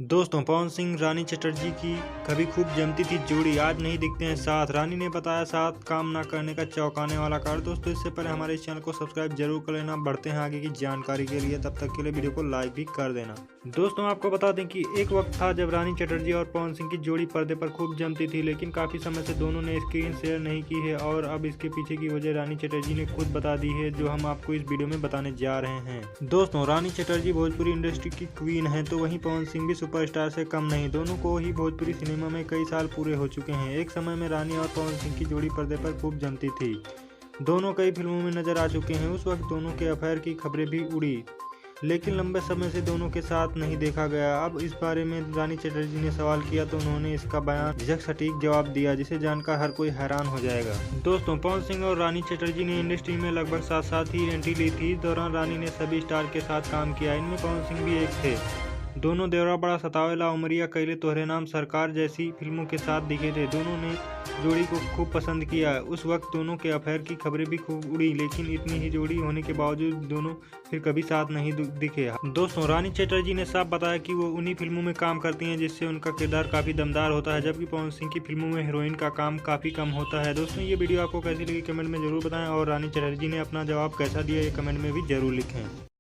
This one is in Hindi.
दोस्तों, पवन सिंह रानी चटर्जी की कभी खूब जमती थी जोड़ी, आज नहीं दिखते हैं साथ। रानी ने बताया साथ काम ना करने का चौंकाने वाला कारण। दोस्तों, इससे पहले हमारे इस चैनल को सब्सक्राइब जरूर कर लेना। बढ़ते हैं आगे की जानकारी के लिए, तब तक के लिए वीडियो को लाइक भी कर देना। दोस्तों, आपको बता दें कि एक वक्त था जब रानी चटर्जी और पवन सिंह की जोड़ी पर्दे पर खूब जमती थी, लेकिन काफी समय से दोनों ने स्क्रीन शेयर नहीं की है और अब इसके पीछे की वजह रानी चटर्जी ने खुद बता दी है, जो हम आपको इस वीडियो में बताने जा रहे हैं। दोस्तों, रानी चटर्जी भोजपुरी इंडस्ट्री की क्वीन है, तो वहीं पवन सिंह भी सुपरस्टार से कम नहीं। दोनों को ही भोजपुरी सिनेमा में कई साल पूरे हो चुके हैं। एक समय में रानी और पवन सिंह की जोड़ी पर्दे पर खूब जमती थी। दोनों कई फिल्मों में नजर आ चुके हैं। उस वक्त दोनों के अफेयर की खबरें भी उड़ी, लेकिन लंबे समय से दोनों के साथ नहीं देखा गया। अब इस बारे में रानी चटर्जी ने सवाल किया तो उन्होंने इसका बयान झिझक सटीक जवाब दिया, जिसे जानकर हर कोई हैरान हो जाएगा। दोस्तों, पवन सिंह और रानी चटर्जी ने इंडस्ट्री में लगभग साथ साथ ही एंट्री ली थी। इस दौरान रानी ने सभी स्टार के साथ काम किया, इनमें पवन सिंह भी एक थे। दोनों देवरा बड़ा सतावेला, उमरिया, कैले तोहरे नाम, सरकार जैसी फिल्मों के साथ दिखे थे। दोनों ने जोड़ी को खूब पसंद किया। उस वक्त दोनों के अफेयर की खबरें भी खूब उड़ी, लेकिन इतनी ही जोड़ी होने के बावजूद दोनों फिर कभी साथ नहीं दिखे। दोस्तों, रानी चटर्जी ने साफ बताया कि वो उन्हीं फिल्मों में काम करती हैं जिससे उनका किरदार काफी दमदार होता है, जबकि पवन सिंह की फिल्मों में हीरोइन का काम काफी कम होता है। दोस्तों, ये वीडियो आपको कैसी लगी कमेंट में जरूर बताएं और रानी चटर्जी ने अपना जवाब कैसा दिया ये कमेंट में भी जरूर लिखें।